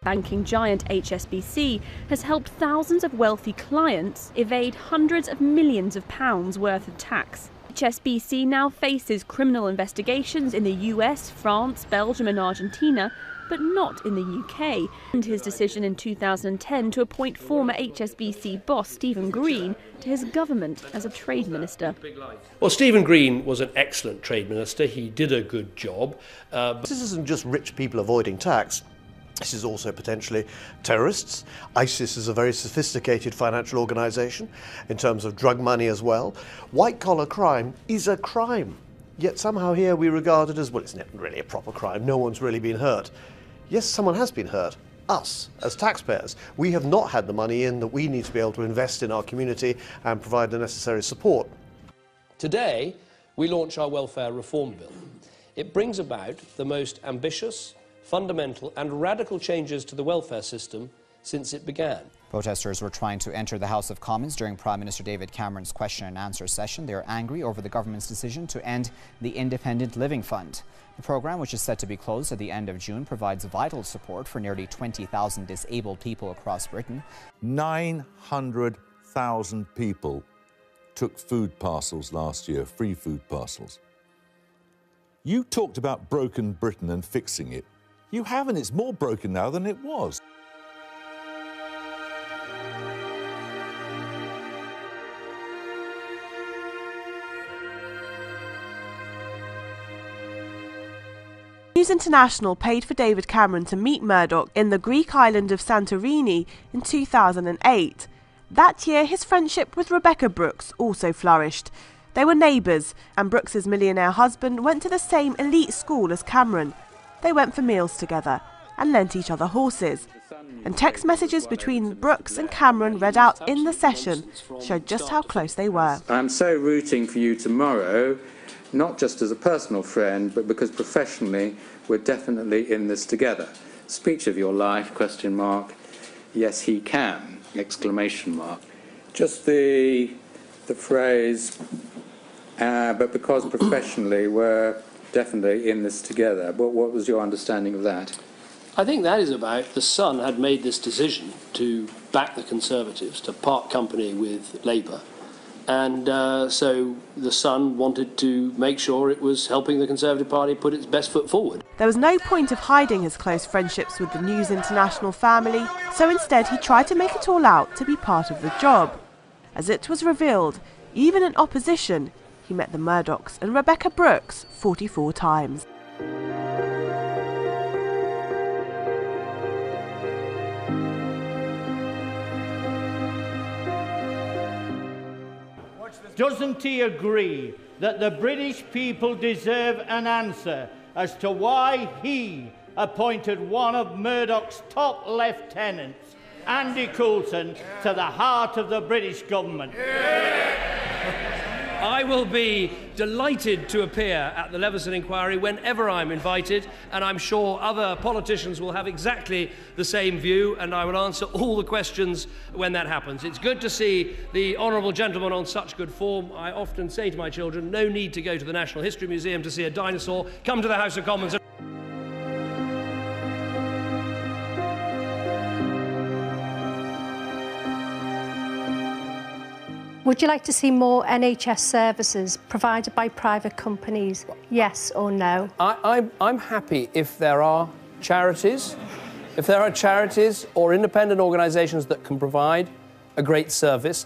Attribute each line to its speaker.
Speaker 1: Banking giant HSBC has helped thousands of wealthy clients evade hundreds of millions of pounds worth of tax. HSBC now faces criminal investigations in the US, France, Belgium and Argentina, but not in the UK. And his decision in 2010 to appoint former HSBC boss Stephen Green to his government as a trade minister.
Speaker 2: Well, Stephen Green was an excellent trade minister. He did a good job.
Speaker 3: This isn't just rich people avoiding tax. This is also potentially terrorists. ISIS is a very sophisticated financial organisation in terms of drug money as well. White-collar crime is a crime. Yet somehow here we regard it as, well, it's not really a proper crime. No one's really been hurt. Yes, someone has been hurt. Us, as taxpayers. We have not had the money in that we need to be able to invest in our community and provide the necessary support.
Speaker 2: Today, we launch our welfare reform bill. It brings about the most ambitious, fundamental and radical changes to the welfare system since it began.
Speaker 4: Protesters were trying to enter the House of Commons during Prime Minister David Cameron's question and answer session. They are angry over the government's decision to end the Independent Living Fund. The programme, which is set to be closed at the end of June, provides vital support for nearly 20,000 disabled people across Britain.
Speaker 5: 900,000 people took food parcels last year, free food parcels. You talked about broken Britain and fixing it. You haven't. It's more broken now than it was.
Speaker 6: News International paid for David Cameron to meet Murdoch in the Greek island of Santorini in 2008. That year, his friendship with Rebekah Brooks also flourished. They were neighbours, and Brooks's millionaire husband went to the same elite school as Cameron. They went for meals together and lent each other horses. And text messages between Brooks and Cameron read out in the session showed just how close they were.
Speaker 7: I'm so rooting for you tomorrow, not just as a personal friend, but because professionally we're definitely in this together. Speech of your life, question mark. Yes, he can, exclamation mark. Just the phrase, but because professionally we're definitely in this together. What was your understanding of that?
Speaker 2: I think that is about the Sun had made this decision to back the Conservatives, to part company with Labour. And so the Sun wanted to make sure it was helping the Conservative Party put its best foot forward.
Speaker 6: There was no point of hiding his close friendships with the News International family, so instead he tried to make it all out to be part of the job. As it was revealed, even in opposition, he met the Murdochs and Rebekah Brooks 44 times.
Speaker 8: Doesn't he agree that the British people deserve an answer as to why he appointed one of Murdoch's top lieutenants, Andy Coulson, to the heart of the British government?
Speaker 2: I will be delighted to appear at the Leveson inquiry whenever I'm invited, and I'm sure other politicians will have exactly the same view, and I will answer all the questions when that happens. It's good to see the honourable gentleman on such good form. I often say to my children, no need to go to the National History Museum to see a dinosaur. Come to the House of Commons.
Speaker 9: Would you like to see more NHS services provided by private companies? Yes or no?
Speaker 2: I'm happy if there are charities or independent organisations that can provide a great service.